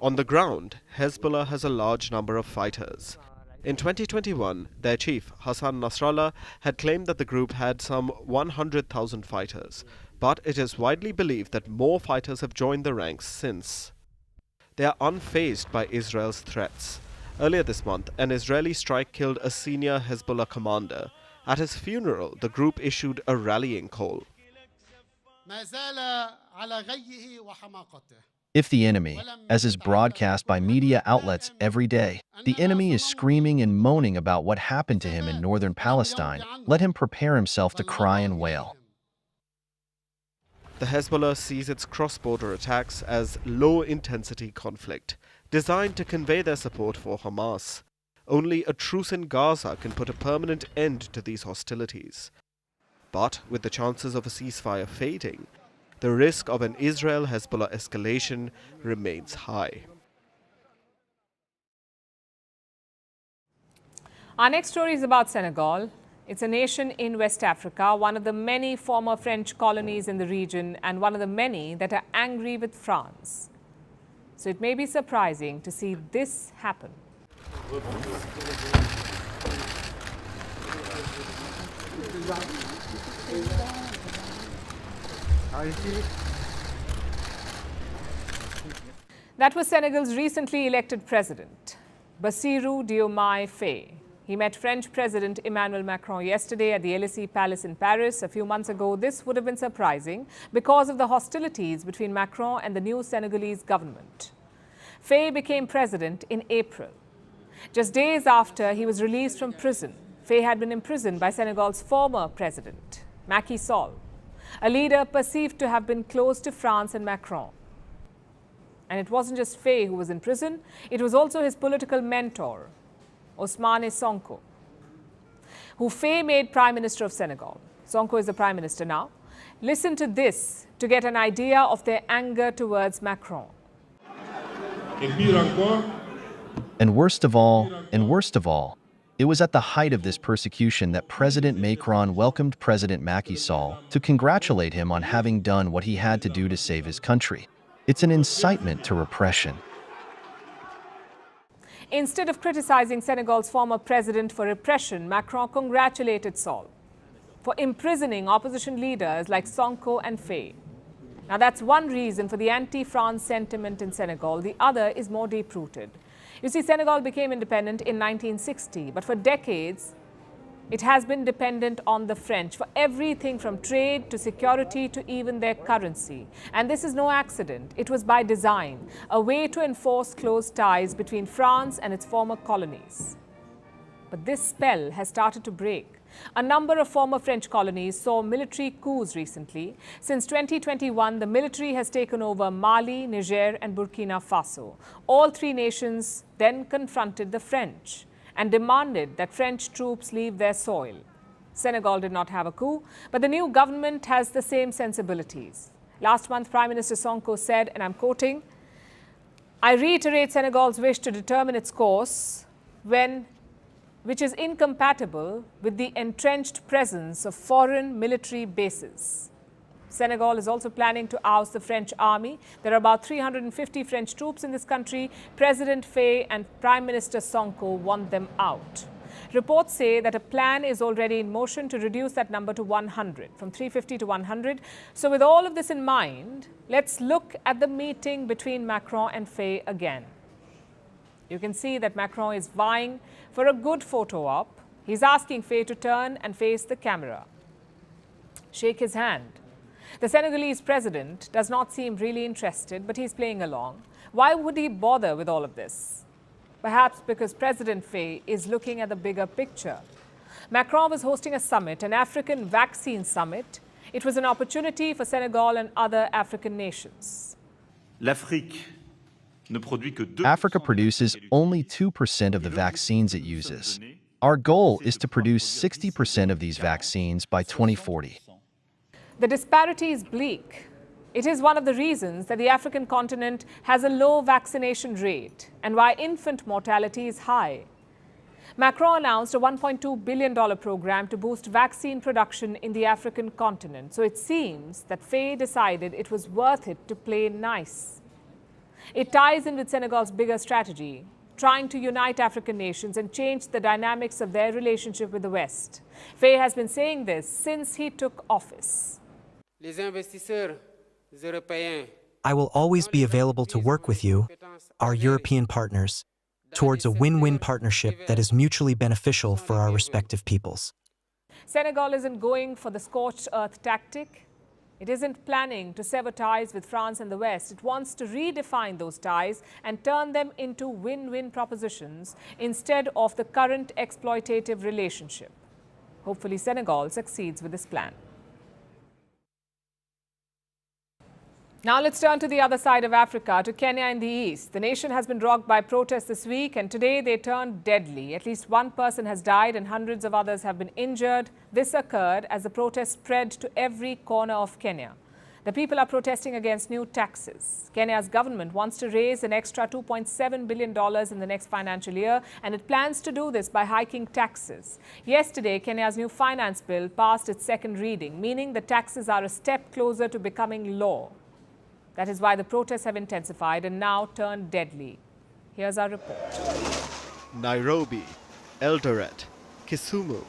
On the ground, Hezbollah has a large number of fighters. In 2021, their chief, Hassan Nasrallah, had claimed that the group had some 100,000 fighters, but it is widely believed that more fighters have joined the ranks since. They are unfazed by Israel's threats. Earlier this month, an Israeli strike killed a senior Hezbollah commander. At his funeral, the group issued a rallying call. If the enemy, as is broadcast by media outlets every day, the enemy is screaming and moaning about what happened to him in northern Palestine, let him prepare himself to cry and wail. The Hezbollah sees its cross-border attacks as low-intensity conflict, designed to convey their support for Hamas. Only a truce in Gaza can put a permanent end to these hostilities. But with the chances of a ceasefire fading, the risk of an Israel-Hezbollah escalation remains high. Our next story is about Senegal. It's a nation in West Africa, one of the many former French colonies in the region and one of the many that are angry with France. So it may be surprising to see this happen. That was Senegal's recently elected president, Bassirou Diomaye Faye. He met French President Emmanuel Macron yesterday at the Elysee Palace in Paris. A few months ago, this would have been surprising because of the hostilities between Macron and the new Senegalese government. Faye became president in April. Just days after he was released from prison, Faye had been imprisoned by Senegal's former president, Macky Sall, a leader perceived to have been close to France and Macron. And it wasn't just Faye who was in prison, it was also his political mentor, Ousmane Sonko, who Faye made Prime Minister of Senegal. Sonko is the Prime Minister now. Listen to this to get an idea of their anger towards Macron. And worst of all, it was at the height of this persecution that President Macron welcomed President Macky Sall to congratulate him on having done what he had to do to save his country. It's an incitement to repression. Instead of criticizing Senegal's former president for repression, Macron congratulated Sall for imprisoning opposition leaders like Sonko and Faye. Now, that's one reason for the anti-France sentiment in Senegal. The other is more deep-rooted. You see, Senegal became independent in 1960, but for decades, it has been dependent on the French for everything from trade to security to even their currency. And this is no accident. It was by design, a way to enforce close ties between France and its former colonies. But this spell has started to break. A number of former French colonies saw military coups recently. Since 2021, the military has taken over Mali, Niger, and Burkina Faso. All three nations then confronted the French and demanded that French troops leave their soil. Senegal did not have a coup, but the new government has the same sensibilities. Last month, Prime Minister Sonko said, and I'm quoting, "I reiterate Senegal's wish to determine its course which is incompatible with the entrenched presence of foreign military bases." Senegal is also planning to oust the French army. There are about 350 French troops in this country. President Faye and Prime Minister Sonko want them out. Reports say that a plan is already in motion to reduce that number to 100, from 350 to 100. So with all of this in mind, let's look at the meeting between Macron and Faye again. You can see that Macron is vying for a good photo op. He's asking Faye to turn and face the camera. Shake his hand. The Senegalese president does not seem really interested, but he's playing along. Why would he bother with all of this? Perhaps because President Faye is looking at the bigger picture. Macron was hosting a summit, an African vaccine summit. It was an opportunity for Senegal and other African nations. Africa produces only 2% of the vaccines it uses. Our goal is to produce 60% of these vaccines by 2040. The disparity is bleak. It is one of the reasons that the African continent has a low vaccination rate and why infant mortality is high. Macron announced a $1.2 billion program to boost vaccine production in the African continent. So it seems that Faye decided it was worth it to play nice. It ties in with Senegal's bigger strategy, trying to unite African nations and change the dynamics of their relationship with the West. Faye has been saying this since he took office. I will always be available to work with you, our European partners, towards a win-win partnership that is mutually beneficial for our respective peoples. Senegal isn't going for the scorched earth tactic. It isn't planning to sever ties with France and the West. It wants to redefine those ties and turn them into win-win propositions instead of the current exploitative relationship. Hopefully, Senegal succeeds with this plan. Now let's turn to the other side of Africa, to Kenya in the east. The nation has been rocked by protests this week, and today they turned deadly. At least one person has died and hundreds of others have been injured. This occurred as the protests spread to every corner of Kenya. The people are protesting against new taxes. Kenya's government wants to raise an extra $2.7 billion in the next financial year, and it plans to do this by hiking taxes. Yesterday, Kenya's new finance bill passed its second reading, meaning the taxes are a step closer to becoming law. That is why the protests have intensified and now turned deadly. Here's our report. Nairobi, Eldoret, Kisumu.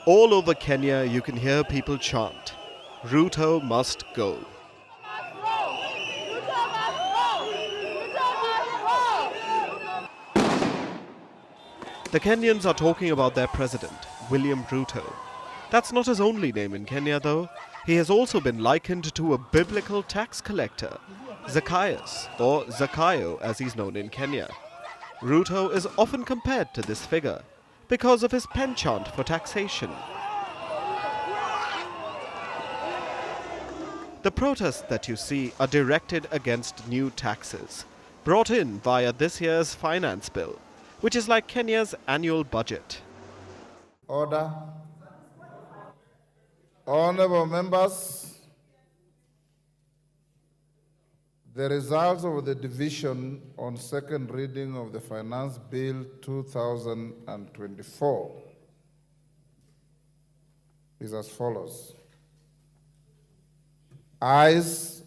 All over Kenya, you can hear people chant, "Ruto must go." The Kenyans are talking about their president, William Ruto. That's not his only name in Kenya, though. He has also been likened to a biblical tax collector, Zacchaeus, or Zakayo as he's known in Kenya. Ruto is often compared to this figure because of his penchant for taxation. The protests that you see are directed against new taxes, brought in via this year's finance bill, which is like Kenya's annual budget. Order. Honorable members, the results of the division on second reading of the Finance Bill 2024 is as follows. Ayes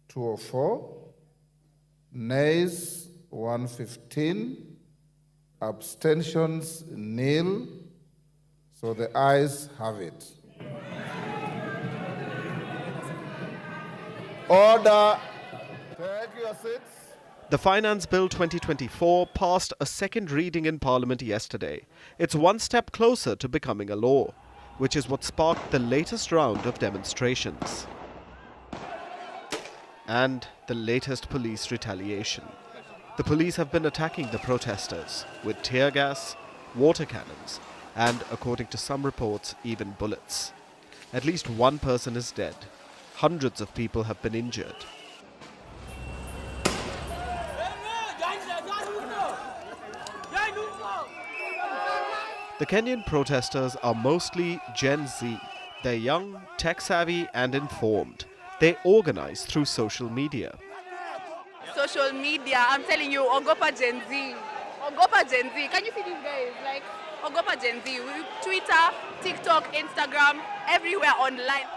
204, nays 115, abstentions nil, so the ayes have it. Order. Take your seats. The Finance Bill 2024 passed a second reading in Parliament yesterday. It's one step closer to becoming a law, which is what sparked the latest round of demonstrations. And the latest police retaliation. The police have been attacking the protesters with tear gas, water cannons, and, according to some reports, even bullets. At least one person is dead. Hundreds of people have been injured. The Kenyan protesters are mostly Gen Z. They're young, tech-savvy and informed. They organize through social media. Social media, I'm telling you, Ogopa Gen Z. Ogopa Gen Z. Can you see these guys? Like, Ogopa Gen Z. Twitter, TikTok, Instagram, everywhere online.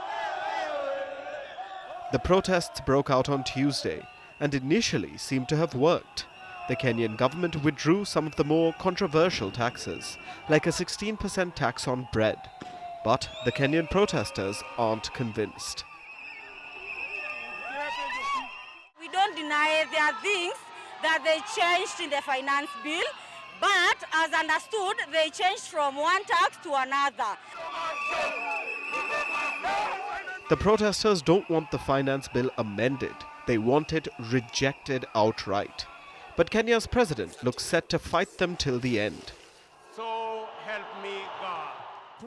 The protests broke out on Tuesday and initially seemed to have worked. The Kenyan government withdrew some of the more controversial taxes, like a 16% tax on bread. But the Kenyan protesters aren't convinced. We don't deny there are things that they changed in the finance bill, but as understood, they changed from one tax to another. The protesters don't want the finance bill amended. They want it rejected outright. But Kenya's president looks set to fight them till the end. So help me God.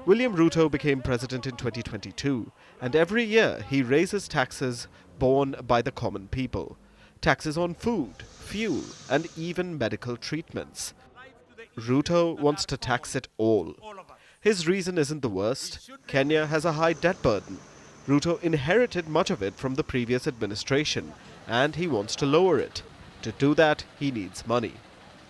William Ruto became president in 2022, and every year he raises taxes borne by the common people. Taxes on food, fuel, and even medical treatments. Ruto wants to tax it all. His reason isn't the worst. Kenya has a high debt burden. Ruto inherited much of it from the previous administration, and he wants to lower it. To do that, he needs money.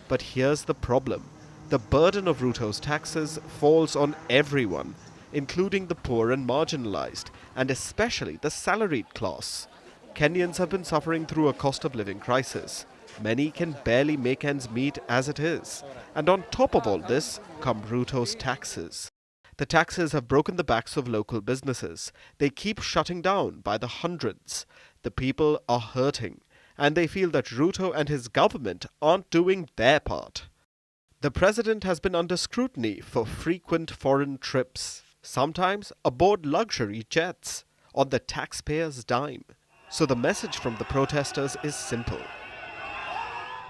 But here's the problem. The burden of Ruto's taxes falls on everyone, including the poor and marginalized, and especially the salaried class. Kenyans have been suffering through a cost of living crisis. Many can barely make ends meet as it is. And on top of all this come Ruto's taxes. The taxes have broken the backs of local businesses. They keep shutting down by the hundreds. The people are hurting, and they feel that Ruto and his government aren't doing their part. The president has been under scrutiny for frequent foreign trips, sometimes aboard luxury jets, on the taxpayers' dime. So the message from the protesters is simple.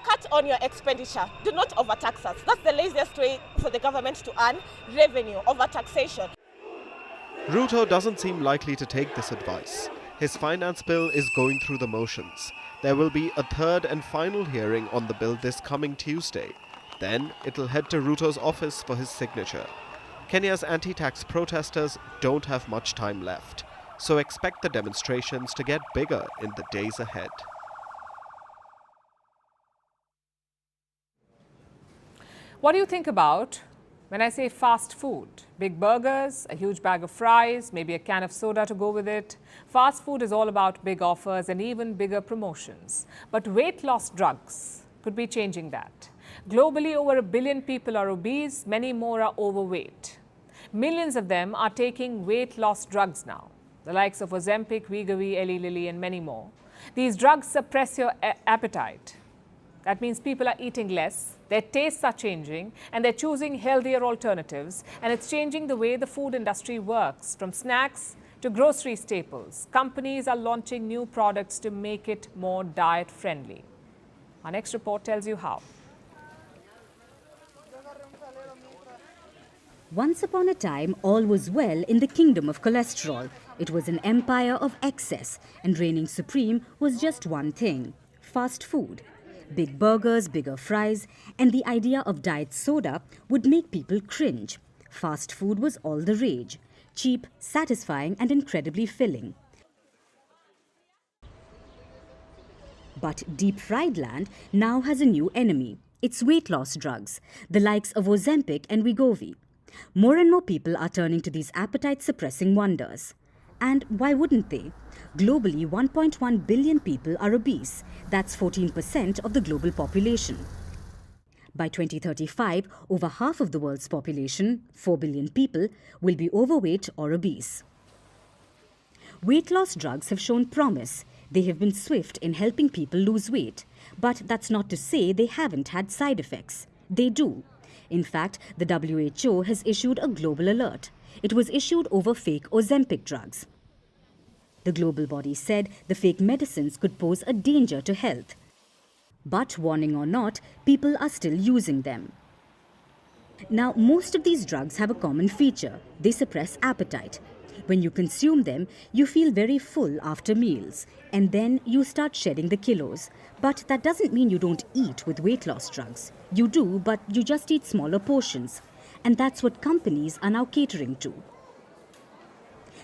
Cut on your expenditure. Do not overtax us. That's the laziest way for the government to earn revenue, overtaxation. Ruto doesn't seem likely to take this advice. His finance bill is going through the motions. There will be a third and final hearing on the bill this coming Tuesday. Then it'll head to Ruto's office for his signature. Kenya's anti-tax protesters don't have much time left, so expect the demonstrations to get bigger in the days ahead. What do you think about when I say fast food? Big burgers, a huge bag of fries, maybe a can of soda to go with it. Fast food is all about big offers and even bigger promotions. But weight loss drugs could be changing that. Globally, over 1 billion people are obese, many more are overweight. Millions of them are taking weight loss drugs now, the likes of Ozempic, Wegovy, Eli Lilly and many more. These drugs suppress your appetite. That means people are eating less, their tastes are changing, and they're choosing healthier alternatives. And it's changing the way the food industry works, from snacks to grocery staples. Companies are launching new products to make it more diet-friendly. Our next report tells you how. Once upon a time, all was well in the kingdom of cholesterol. It was an empire of excess, and reigning supreme was just one thing: fast food. Big burgers, bigger fries, and the idea of diet soda would make people cringe. Fast food was all the rage: cheap, satisfying, and incredibly filling. But deep-fried land now has a new enemy. It's weight loss drugs, the likes of Ozempic and Wegovy. More and more people are turning to these appetite-suppressing wonders. And why wouldn't they? Globally, 1.1 billion people are obese. That's 14% of the global population. By 2035, over half of the world's population, 4 billion people, will be overweight or obese. Weight loss drugs have shown promise. They have been swift in helping people lose weight. But that's not to say they haven't had side effects. They do. In fact, the WHO has issued a global alert. It was issued over fake Ozempic drugs. The global body said the fake medicines could pose a danger to health. But warning or not, people are still using them. Now, most of these drugs have a common feature: they suppress appetite. When you consume them, you feel very full after meals, and then you start shedding the kilos. But that doesn't mean you don't eat with weight loss drugs. You do, but you just eat smaller portions. And that's what companies are now catering to.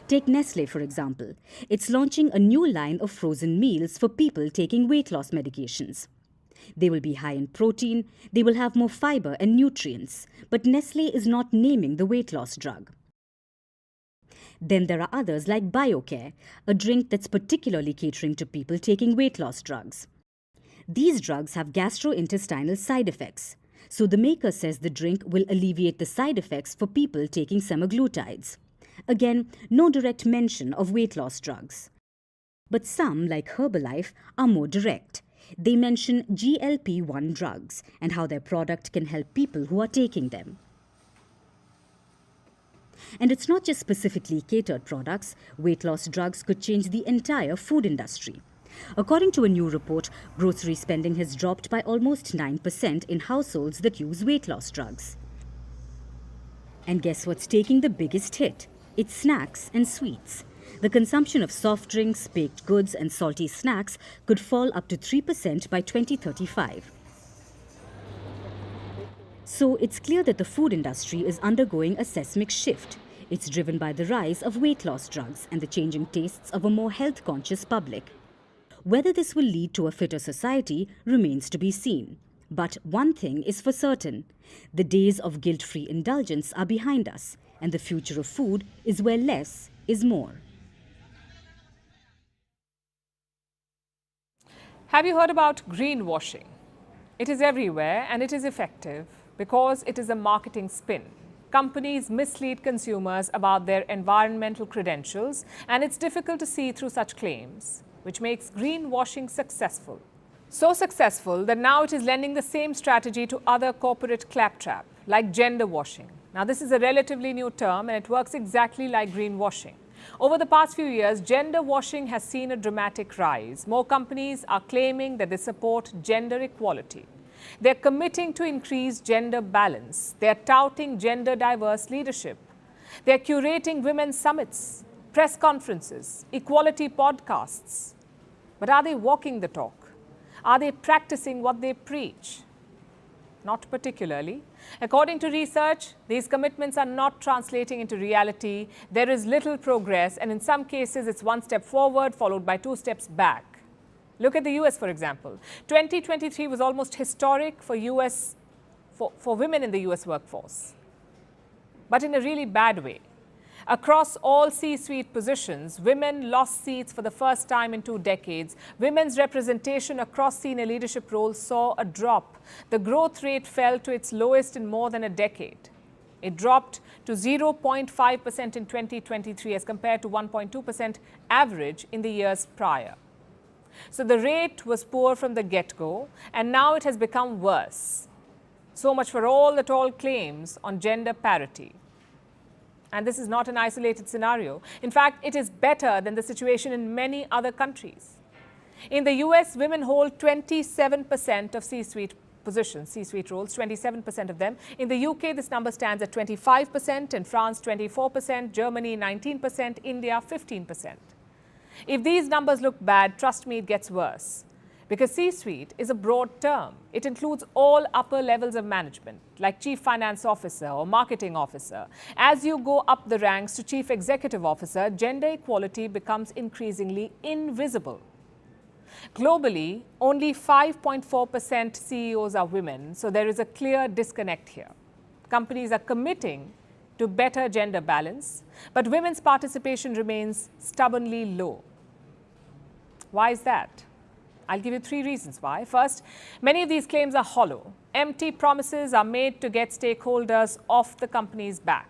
Take Nestle, for example. It's launching a new line of frozen meals for people taking weight loss medications. They will be high in protein, they will have more fiber and nutrients, but Nestle is not naming the weight loss drug. Then there are others like BioCare, a drink that's particularly catering to people taking weight loss drugs. These drugs have gastrointestinal side effects, so the maker says the drink will alleviate the side effects for people taking semaglutides. Again, no direct mention of weight loss drugs. But some, like Herbalife, are more direct. They mention GLP-1 drugs and how their product can help people who are taking them. And it's not just specifically catered products. Weight loss drugs could change the entire food industry. According to a new report, grocery spending has dropped by almost 9% in households that use weight loss drugs. And guess what's taking the biggest hit? It's snacks and sweets. The consumption of soft drinks, baked goods, and salty snacks could fall up to 3% by 2035. So it's clear that the food industry is undergoing a seismic shift. It's driven by the rise of weight loss drugs and the changing tastes of a more health-conscious public. Whether this will lead to a fitter society remains to be seen. But one thing is for certain: the days of guilt-free indulgence are behind us, and the future of food is where less is more. Have you heard about greenwashing? It is everywhere and it is effective because it is a marketing spin. Companies mislead consumers about their environmental credentials, and it's difficult to see through such claims, which makes greenwashing successful. So successful that now it is lending the same strategy to other corporate claptrap, like gender washing. Now, this is a relatively new term and it works exactly like greenwashing. Over the past few years, gender washing has seen a dramatic rise. More companies are claiming that they support gender equality. They're committing to increase gender balance. They're touting gender diverse leadership. They're curating women's summits, press conferences, equality podcasts. But are they walking the talk? Are they practicing what they preach? Not particularly. According to research, these commitments are not translating into reality. There is little progress, and in some cases, it's one step forward followed by 2 steps back. Look at the US, for example. 2023 was almost historic for women in the US workforce, but in a really bad way. Across all C-suite positions, women lost seats for the first time in 2 decades. Women's representation across senior leadership roles saw a drop. The growth rate fell to its lowest in more than a decade. It dropped to 0.5% in 2023 as compared to 1.2% average in the years prior. So the rate was poor from the get-go, and now it has become worse. So much for all the tall claims on gender parity. And this is not an isolated scenario. In fact, it is better than the situation in many other countries. In the US, women hold 27% of C-suite positions, C-suite roles, 27% of them. In the UK, this number stands at 25%, in France, 24%, Germany, 19%, India, 15%. If these numbers look bad, trust me, it gets worse. Because C-suite is a broad term. It includes all upper levels of management, like chief finance officer or marketing officer. As you go up the ranks to chief executive officer, gender equality becomes increasingly invisible. Globally, only 5.4% CEOs are women, so there is a clear disconnect here. Companies are committing to better gender balance, but women's participation remains stubbornly low. Why is that? I'll give you 3 reasons why. First, many of these claims are hollow. Empty promises are made to get stakeholders off the company's back.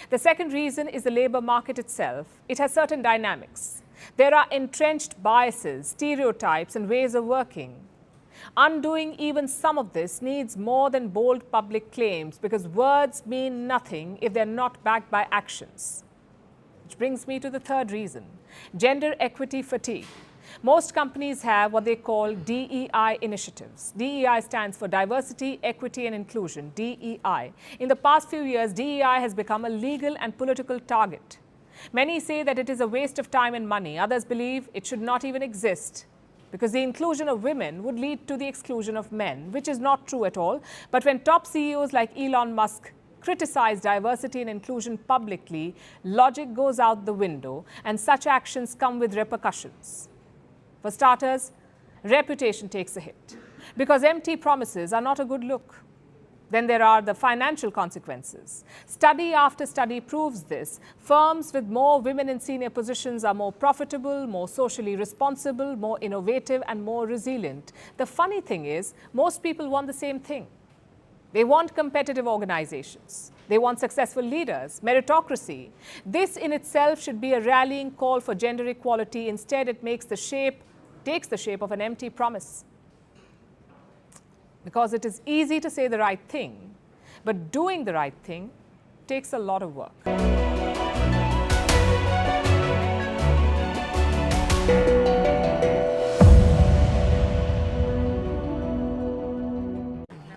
The second reason is the labor market itself. It has certain dynamics. There are entrenched biases, stereotypes, and ways of working. Undoing even some of this needs more than bold public claims, because words mean nothing if they're not backed by actions. Which brings me to the third reason, gender equity fatigue. Most companies have what they call DEI initiatives. DEI stands for Diversity, Equity and Inclusion, DEI. In the past few years, DEI has become a legal and political target. Many say that it is a waste of time and money. Others believe it should not even exist, because the inclusion of women would lead to the exclusion of men, which is not true at all. But when top CEOs like Elon Musk criticize diversity and inclusion publicly, logic goes out the window, and such actions come with repercussions. For starters, reputation takes a hit, because empty promises are not a good look. Then there are the financial consequences. Study after study proves this. Firms with more women in senior positions are more profitable, more socially responsible, more innovative, and more resilient. The funny thing is, most people want the same thing. They want competitive organizations. They want successful leaders, meritocracy. This in itself should be a rallying call for gender equality. Instead, it takes the shape of an empty promise. Because it is easy to say the right thing, but doing the right thing takes a lot of work.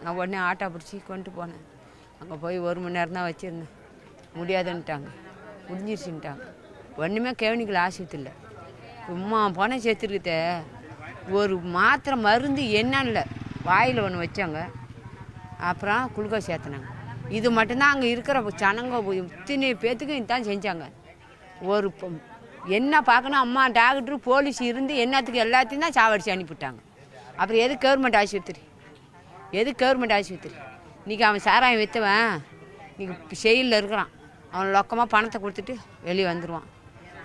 நான் உடனே auto பிடிச்சி கொண்டு போனேன். அங்கே போய் 1 மணி நேரம் தான் வச்சுருந்தேன். முடியாதுன்ட்டாங்க, முடிஞ்சிருச்சுன்ட்டாங்க. ஒன்றுமே கவனிக்கல ஆஸ்பத்திரியில். சும்மா பணம் சேர்த்துருக்குதே, ஒரு மாத்திரை மருந்து என்னன்னு இல்லை, வாயில் ஒன்று வச்சாங்க, அப்புறம் குளுக்கோஸ் சேர்த்துனாங்க. இது மட்டும்தான் அங்கே இருக்கிற ஜனங்க இத்தனை பேர்த்துக்கு இதுதான் செஞ்சாங்க. ஒரு என்ன பார்க்கணும், அம்மா டாக்டரு போலீஸ் இருந்து என்னத்துக்கு எல்லாத்தையும் தான் சாவடிச்சு அனுப்பிவிட்டாங்க. அப்புறம் எது கவர்மெண்ட் ஆஸ்பத்திரி, எது கவர்மெண்ட் ஆஸ்பத்திரி? இன்றைக்கி அவன் சாராயம் விற்றவன் இன்றைக்கி செயலில் இருக்கிறான், அவன் லொக்கமாக பணத்தை கொடுத்துட்டு வெளியே வந்துடுவான்.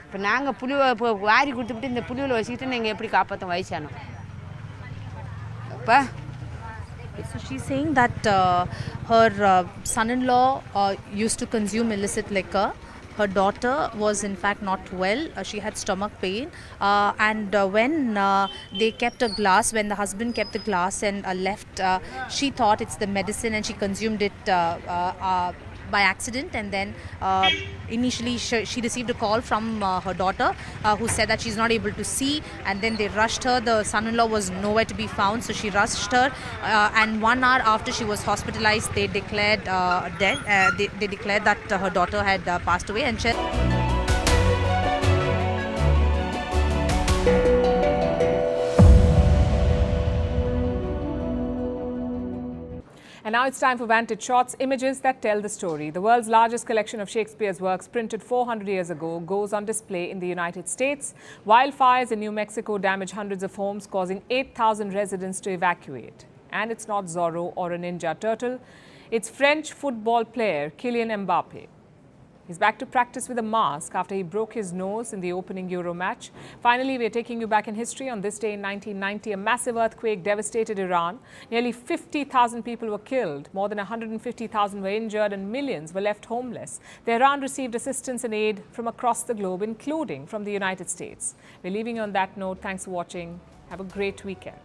இப்போ நாங்கள் புளிவை இப்போ வாரி கொடுத்துட்டு இந்த புளிவில் வச்சுக்கிட்டு நீங்கள் எப்படி காப்பாற்ற வயசானோம்? இப்போ So she's saying that her son-in-law used to consume illicit liquor. Her daughter was in fact not well. She had stomach pain, and when they kept a glass, when the husband kept the glass and left, she thought it's the medicine and she consumed it by accident. And then initially she received a call from her daughter who said that she's not able to see, and then they rushed her. The son-in-law was nowhere to be found, so she rushed her, and 1 hour after she was hospitalized, they declared dead. They declared that her daughter had passed away. And And now it's time for Vantage Shots, images that tell the story. The world's largest collection of Shakespeare's works, printed 400 years ago, goes on display in the United States. Wildfires in New Mexico damage hundreds of homes, causing 8,000 residents to evacuate. And it's not Zorro or a Ninja Turtle. It's French football player Kylian Mbappe. He's back to practice with a mask after he broke his nose in the opening Euro match. Finally, we're taking you back in history. On this day in 1990, a massive earthquake devastated Iran. Nearly 50,000 people were killed, more than 150,000 were injured, and millions were left homeless. Iran received assistance and aid from across the globe, including from the United States. We're leaving you on that note. Thanks for watching. Have a great weekend.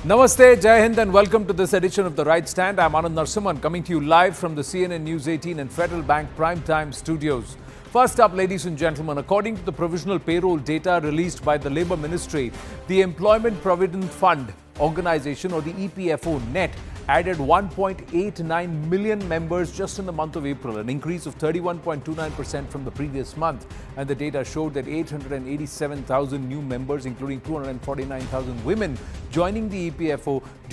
Namaste, Jai Hind, and welcome to this edition of The Right Stand. I'm Anand Narsimhan, coming to you live from the CNN News 18 and Federal Bank Primetime studios. First up, ladies and gentlemen, according to the provisional payroll data released by the Labour Ministry, the Employment Provident Fund Organisation, or the EPFO net, added 1.89 million members just in the month of April, an increase of 31.29% from the previous month. And the data showed that 887,000 new members, including 249,000 women, joining the EPFO